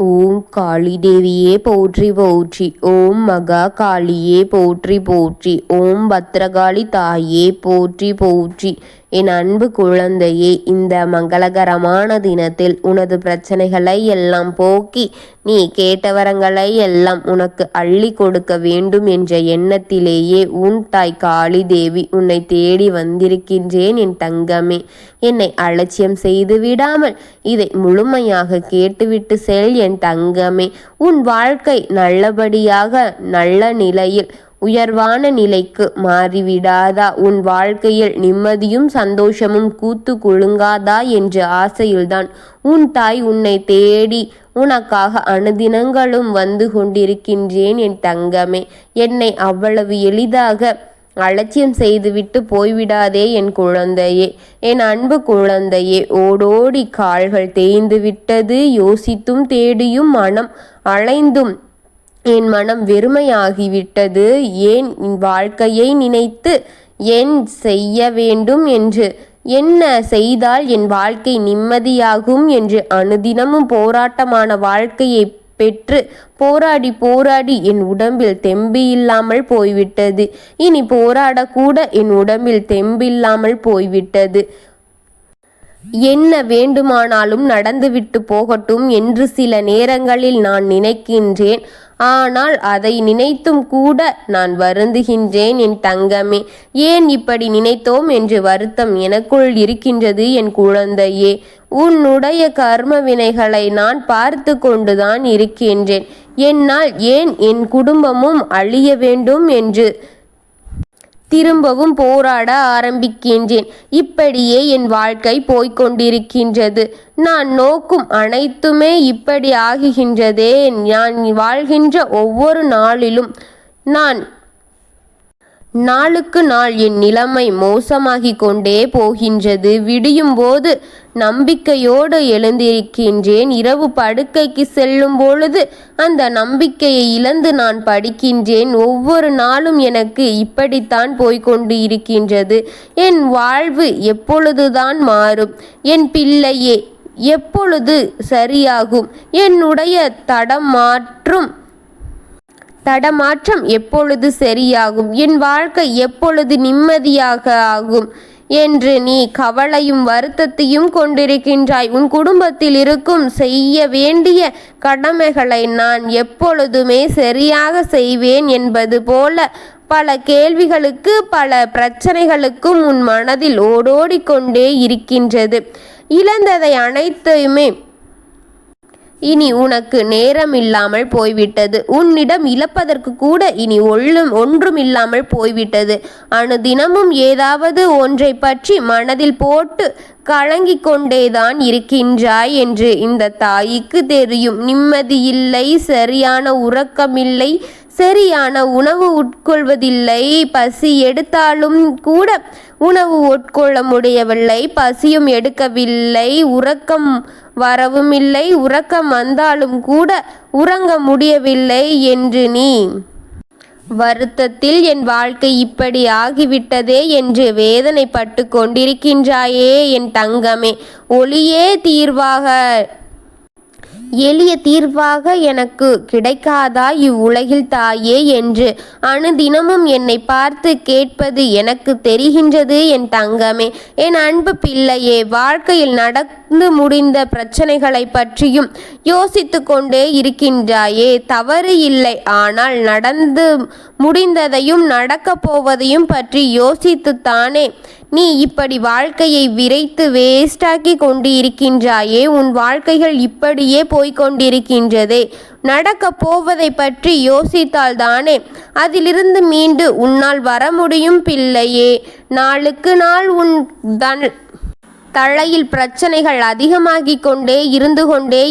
ஓம் காளி தேவியே போற்றி போற்றி. ஓம் மகா காளியே போற்றி போற்றி. ஓம் பத்ரகாளி தாயே போற்றி போற்றி. என் அன்பு குழந்தையே, இந்த மங்களகரமான தினத்தில் உனது பிரச்சனைகளை எல்லாம் போக்கி நீ கேட்ட வரங்களை எல்லாம் உனக்கு அள்ளி கொடுக்க வேண்டும் என்ற எண்ணத்திலேயே உன் தாய் காளி தேவி உன்னை தேடி வந்திருக்கின்றேன். என் தங்கமே, என்னை அலட்சியம் செய்து விடாமல் இதை முழுமையாக கேட்டுவிட்டு செல் என் தங்கமே. உன் வாழ்க்கை நல்லபடியாக நல்ல நிலையில் உயர்வான நிலைக்கு மாறிவிடாதா? உன் வாழ்க்கையில் நிம்மதியும் சந்தோஷமும் கூத்து குலுங்காதா என்ற ஆசையில்தான் உன் தாய் உன்னை தேடி உனக்காக அனுதினங்களும் வந்து கொண்டிருக்கின்றேன். என் தங்கமே, என்னை அவ்வளவு எளிதாக அலட்சியம் செய்துவிட்டு போய்விடாதே என் குழந்தையே. என் அன்பு குழந்தையே, ஓடோடி கால்கள் தேய்ந்து விட்டது. யோசித்தும் தேடியும் மனம் அலைந்தும் என் மனம் வெறுமையாகிவிட்டது. ஏன் வாழ்க்கையை நினைத்து என் செய்ய வேண்டும் என்று, என்ன செய்தால் என் வாழ்க்கை நிம்மதியாகும் என்று அனுதினமும் போராட்டமான வாழ்க்கையை பெற்று போராடி போராடி என் உடம்பில் தெம்பு இல்லாமல் போய்விட்டது. இனி போராடக்கூட என் உடம்பில் தெம்பில்லாமல் போய்விட்டது. என்ன வேண்டுமானாலும் நடந்துவிட்டு போகட்டும் என்று சில நேரங்களில் நான் நினைக்கின்றேன். ஆனால் அதை நினைத்தும் கூட நான் வருந்துகின்றேன். என் தங்கமே, ஏன் இப்படி நினைத்தோம் என்று வருத்தம் எனக்குள் இருக்கின்றது. என் குழந்தையே, உன்னுடைய கர்ம வினைகளை நான் பார்த்து கொண்டுதான் இருக்கின்றேன். என்னால் ஏன் என் குடும்பமும் அழிய வேண்டும் என்று திரும்பவும் போராட ஆரம்பிக்கின்றேன். இப்படியே என் வாழ்க்கை போய்கொண்டிருக்கின்றது. நான் நோக்கும் அனைத்துமே இப்படி ஆகுகின்றதே. நான் வாழ்கின்ற ஒவ்வொரு நாளிலும் நாளுக்கு நாள் என் நிலைமை மோசமாகிக் கொண்டே போகின்றது. விடியும் போது நம்பிக்கையோடு எழுந்திருக்கின்றேன். இரவு படுக்கைக்கு செல்லும் பொழுது அந்த நம்பிக்கையை இழந்து நான் படிக்கின்றேன். ஒவ்வொரு நாளும் எனக்கு இப்படித்தான் போய்கொண்டு இருக்கின்றது. என் வாழ்வு எப்பொழுதுதான் மாறும்? என் பிள்ளையே, எப்பொழுது சரியாகும்? என்னுடைய தடமாற்றம் எப்பொழுது சரியாகும்? என் வாழ்க்கை எப்பொழுது நிம்மதியாக ஆகும் என்று நீ கவலையும் வருத்தத்தையும் கொண்டிருக்கின்றாய். உன் குடும்பத்தில் இருக்கும் செய்ய வேண்டிய கடமைகளை நான் எப்பொழுதுமே சரியாக செய்வேன் என்பது போல பல கேள்விகளுக்கு பல பிரச்சனைகளுக்கும் உன் மனதில் ஓடோடிக்கொண்டே இருக்கின்றது. இழந்ததை அனைத்தையுமே இனி உனக்கு நேரம் இல்லாமல் போய்விட்டது. உன்னிடம் இழப்பதற்கு கூட இனி ஒன்றும் இல்லாமல் போய்விட்டது. அனுதினமும் ஏதாவது ஒன்றை பற்றி மனதில் போட்டு கலங்கிக் கொண்டேதான் இருக்கின்றாய் என்று இந்த தாய்க்கு தெரியும். நிம்மதியில்லை, சரியான உறக்கமில்லை, சரியான உணவு உட்கொள்வதில்லை. பசி எடுத்தாலும் கூட உணவு உட்கொள்ள முடியவில்லை, பசியும் எடுக்கவில்லை, உறக்கம் வரவும் இல்லை, உறக்கம் வந்தாலும் கூட உறங்க முடியவில்லை என்று நீ வருத்தத்தில் என் வாழ்க்கை இப்படி ஆகிவிட்டதே என்று வேதனைப்பட்டு கொண்டிருக்கின்றாயே என் தங்கமே. ஒளியே தீர்வாக, எளிய தீர்வாக எனக்கு கிடைக்காதா இவ்வுலகில் தாயே என்று அனுதினமும் என்னை பார்த்து கேட்பது எனக்கு தெரிகின்றது. என் தங்கமே, என் அன்பு பிள்ளையே, வாழ்க்கையில் நடந்து முடிந்த பிரச்சனைகளை பற்றியும் யோசித்து கொண்டே இருக்கின்றாயே. தவறு இல்லை, ஆனால் நடந்து முடிந்ததையும் நடக்கப் போவதையும் பற்றி யோசித்துத்தானே நீ இப்படி வாழ்க்கையை விரைத்து வேஸ்டாக்கி கொண்டு இருக்கின்றாயே. உன் வாழ்க்கைகள் இப்படியே போய்கொண்டிருக்கின்றதே. நடக்கப் போவதை பற்றி யோசித்தால்தானே அதிலிருந்து மீண்டு உன்னால் வர முடியும் பிள்ளையே. நாளுக்கு நாள் உன் தலையில் பிரச்சனைகள் அதிகமாகிக் கொண்டே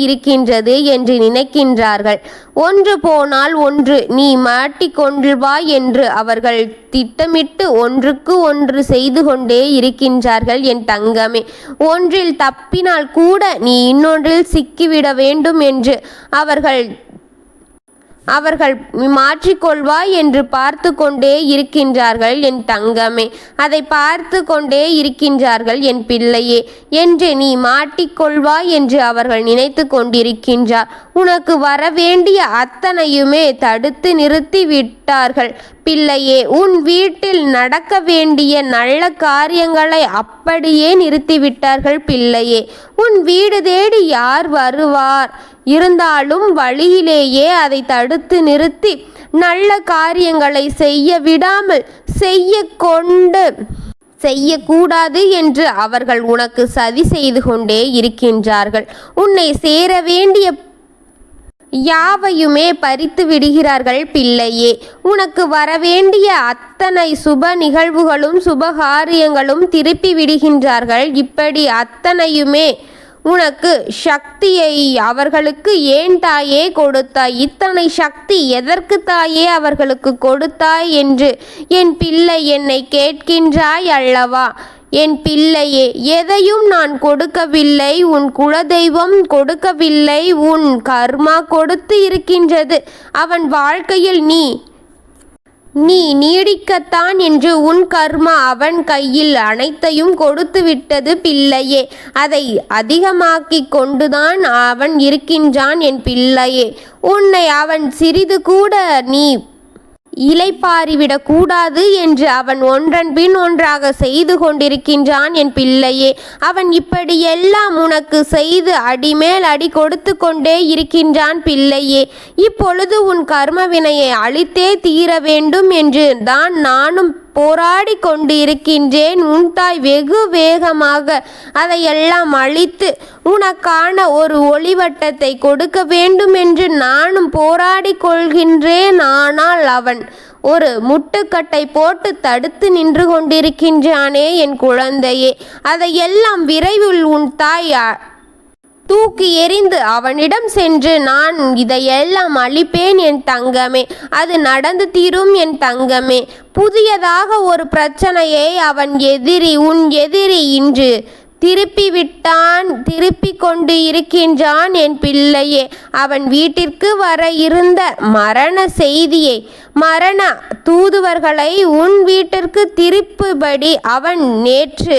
இருக்கின்றது என்று நினைக்கின்றார்கள். ஒன்று போனால் ஒன்று நீ மாட்டிக்கொள்வாய் என்று அவர்கள் திட்டமிட்டு ஒன்றுக்கு ஒன்று செய்து கொண்டே இருக்கின்றார்கள். என் தங்கமே, ஒன்றில் தப்பினால் கூட நீ இன்னொன்றில் சிக்கிவிட வேண்டும் என்று அவர்கள் அவர்கள் மாற்றிக்கொள்வாய் என்று பார்த்து கொண்டே இருக்கின்றார்கள் என் தங்கமே. அதை பார்த்து கொண்டே இருக்கின்றார்கள் என் பிள்ளையே. என்று நீ மாட்டிக்கொள்வாய் என்று அவர்கள் நினைத்து கொண்டிருக்கின்றார். உனக்கு வரவேண்டிய அத்தனையுமே தடுத்து நிறுத்தி விட்டார்கள் பிள்ளையே. உன் வீட்டில் நடக்க வேண்டிய நல்ல காரியங்களை அப்படியே நிறுத்திவிட்டார்கள் பிள்ளையே. உன் வீடு தேடி யார் வருவார் இருந்தாலும் வழியிலேயே அதை தடுத்து நிறுத்தி நல்ல காரியங்களை செய்ய விடாமல் செய்யக்கூடாது என்று அவர்கள் உனக்கு சதி செய்து கொண்டே இருக்கின்றார்கள். உன்னை சேர வேண்டிய யாவையுமே பறித்து விடுகிறார்கள் பிள்ளையே. உனக்கு வரவேண்டிய அத்தனை சுப நிகழ்வுகளும் சுபகாரியங்களும் திருப்பி விடுகின்றார்கள். இப்படி அத்தனையுமே உனக்கு சக்தியை அவர்களுக்கு ஏன் தாயே கொடுத்தாய்? இத்தனை சக்தி எதற்கு தாயே அவர்களுக்கு கொடுத்தாய் என்று என் பிள்ளை என்னை கேட்கின்றாய் அல்லவா? என் பிள்ளையே, எதையும் நான் கொடுக்கவில்லை, உன் குலதெய்வம் கொடுக்கவில்லை, உன் கர்மா கொடுத்து இருக்கின்றது. அவன் வாழ்க்கையில் நீ நீடிக்கத்தான் என்று உன் கர்மா அவன் கையில் அனைத்தையும் கொடுத்து விட்டது பிள்ளையே. அதை அதிகமாக்கிக் கொண்டுதான் அவன் இருக்கின்றான் என் பிள்ளையே. உன்னை அவன் சிறிது கூட நீ இளைப்பாறிவிடக் கூடாது என்று அவன் ஒன்றன் பின் ஒன்றாக செய்து கொண்டிருக்கின்றான் என் பிள்ளையே. அவன் இப்படியெல்லாம் உனக்கு செய்து அடிமேல் அடி கொடுத்து கொண்டே இருக்கின்றான் பிள்ளையே. இப்பொழுது உன் கர்மவினையை அழித்தே தீர வேண்டும் என்று தான் நானும் போராடி கொண்டு இருக்கின்றேன். உன் தாய் வெகு வேகமாக அதையெல்லாம் அழித்து உனக்கான ஒரு ஒளிவட்டத்தை கொடுக்க வேண்டும் என்று நானும் போராடி கொள்கின்றேன். ஆனால் அவன் ஒரு முட்டுக்கட்டை போட்டு தடுத்து நின்று கொண்டிருக்கின்றானே என் குழந்தையே. அதையெல்லாம் விரைவில் உன் தாய் தூக்கி எறிந்து அவனிடம் சென்று நான் இதையெல்லாம் அழிப்பேன் என் தங்கமே, அது நடந்து தீரும் என் தங்கமே. புதியதாக ஒரு பிரச்சனையை உன் எதிரி இன்று திருப்பி கொண்டு இருக்கின்றான் என் பிள்ளையே. அவன் வீட்டிற்கு வர இருந்த மரண தூதுவர்களை உன் வீட்டிற்கு திருப்புபடி அவன் நேற்று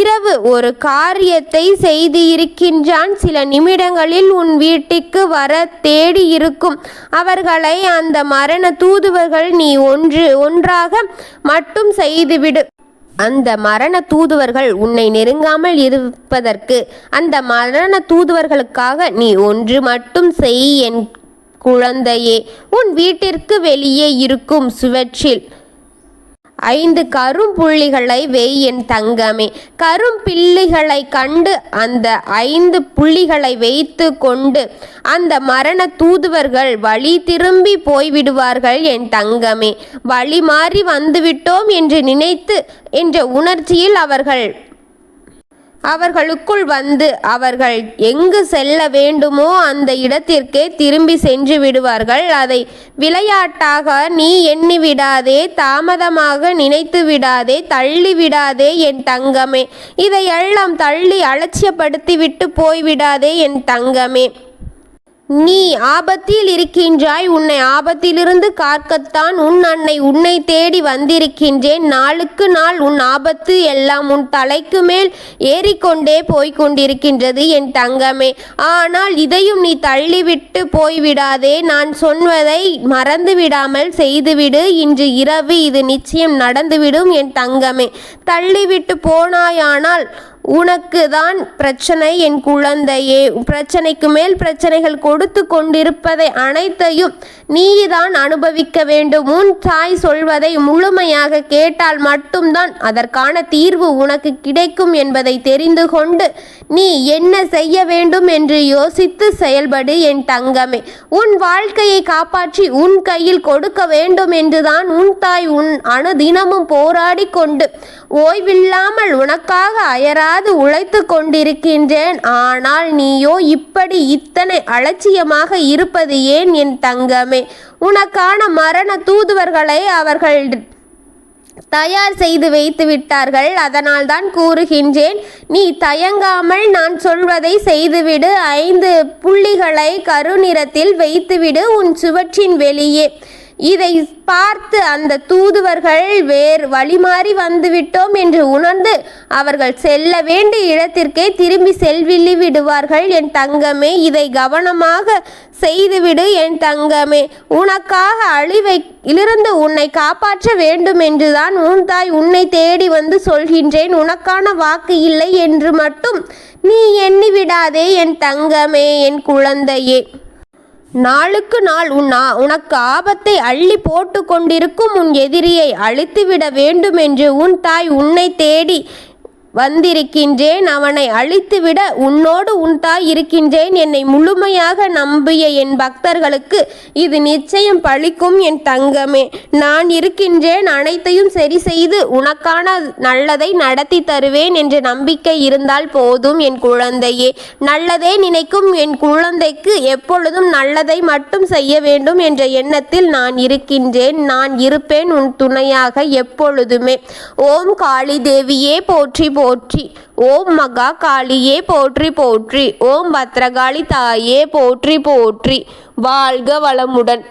இரவு ஒரு காரியத்தை செய்து இருக்கின்றான். சில நிமிடங்களில் உன் வீட்டுக்கு வர தேடி இருக்கும் அவர்களை அந்த மரண தூதுவர்கள் நீ ஒன்றாக மட்டும் செய்துவிடு. அந்த மரண தூதுவர்கள் உன்னை நெருங்காமல் இருப்பதற்கு அந்த மரண தூதுவர்களுக்காக நீ ஒன்று மட்டும் செய் என் குழந்தையே. உன் வீட்டிற்கு வெளியே இருக்கும் சுவற்றில் 5 கரும்புள்ளிகளை வெய் என் தங்கமே. கரும்பிள்ளிகளை கண்டு அந்த 5 புள்ளிகளை வைத்து கொண்டு அந்த மரண தூதுவர்கள் வழி திரும்பி போய்விடுவார்கள் என் தங்கமே. வழி மாறி வந்துவிட்டோம் என்று நினைத்து என்ற உணர்ச்சியில் அவர்களுக்குள் வந்து அவர்கள் எங்கு செல்ல வேண்டுமோ அந்த இடத்திற்கே திரும்பி சென்று விடுவார்கள். அதை விளையாட்டாக நீ எண்ணி விடாதே, தாமதமாக நினைத்து விடாதே, தள்ளி விடாதே என் தங்கமே. இதையெல்லாம் தள்ளி அலட்சியப்படுத்திவிட்டு போய்விடாதே என் தங்கமே. நீ ஆபத்தில் இருக்கின்றாய். உன்னை ஆபத்திலிருந்து காக்கத்தான் உன் அன்னை உன்னை தேடி வந்திருக்கின்றேன். நாளுக்கு நாள் உன் ஆபத்து எல்லாம் உன் தலைக்கு மேல் ஏறிக்கொண்டே போய்கொண்டிருக்கின்றது என் தங்கமே. ஆனால் இதையும் நீ தள்ளிவிட்டு போய்விடாதே. நான் சொன்னதை மறந்துவிடாமல் செய்துவிடு. இன்று இரவு இது நிச்சயம் நடந்துவிடும் என் தங்கமே. தள்ளிவிட்டு போனாயானால் உனக்கு தான் பிரச்சனை என் குழந்தையே. பிரச்சனைக்கு மேல் பிரச்சனைகள் கொடுத்து கொண்டிருப்பதை அனைத்தையும் நீதான் அனுபவிக்க வேண்டும். உன் தாய் சொல்வதை முழுமையாக கேட்டால் மட்டும்தான் அதற்கான தீர்வு உனக்கு கிடைக்கும் என்பதை தெரிந்து கொண்டு நீ என்ன செய்ய வேண்டும் என்று யோசித்து செயல்படு என் தங்கமே. உன் வாழ்க்கையை காப்பாற்றி உன் கையில் கொடுக்க வேண்டும் என்றுதான் உன் தாய் அனுதினமும் போராடி கொண்டு ஓய்வில்லாமல் உனக்காக அயராது உழைத்து கொண்டிருக்கின்றேன். ஆனால் நீயோ இப்படி இத்தனை அலட்சியமாக இருப்பது ஏன் என் தங்கமே? உனக்கான மரண தூதுவர்களை அவர்கள் தயார் செய்து வைத்து விட்டார்கள். அதனால்தான் கூறுகின்றேன், நீ தயங்காமல் நான் சொல்வதை செய்துவிடு. 5 புள்ளிகளை கருநிறத்தில் வைத்துவிடு உன் சுவற்றின் வெளியே. இதை பார்த்து அந்த தூதுவர்கள் வழிமாறி வந்துவிட்டோம் என்று உணர்ந்து அவர்கள் செல்ல வேண்டிய இடத்திற்கே திரும்பி செல்வில்லி விடுவார்கள். என் தங்கமே, இதை கவனமாக செய்துவிடு என் தங்கமே. உனக்காக அழிவிலிருந்து உன்னை காப்பாற்ற வேண்டும் என்றுதான் உன் தாய் உன்னை தேடி வந்து சொல்கின்றேன். உனக்கான வாக்கு இல்லை என்று மட்டும் நீ எண்ணிவிடாதே என் தங்கமே, என் குழந்தையே. நாளுக்கு நாள் உனக்கு ஆபத்தை அள்ளி போட்டு கொண்டிருக்கும் உன் எதிரியை அழித்துவிட வேண்டும் என்று உன் தாய் உன்னை தேடி வந்திருக்கின்றேன். அவனை அழித்துவிட உன்னோடு உன் தாய் இருக்கின்றேன். என்னை முழுமையாக நம்பிய என் பக்தர்களுக்கு இது நிச்சயம் பலிக்கும் என் தங்கமே. நான் இருக்கின்றேன், அனைத்தையும் சரி செய்து உனக்கான நல்லதை நடத்தி தருவேன் என்ற நம்பிக்கை இருந்தால் போதும் என் குழந்தையே. நல்லதே நினைக்கும் என் குழந்தைக்கு எப்பொழுதும் நல்லதை மட்டும் செய்ய வேண்டும் என்ற எண்ணத்தில் நான் இருக்கின்றேன். நான் இருப்பேன் உன் துணையாக எப்பொழுதுமே. ஓம் காளி தேவியே போற்றி போற்றி. ஓம் மகா காளியே போற்றி போற்றி. ஓம் பத்ரகாளி தாயே போற்றி போற்றி. வாழ்க வளமுடன்.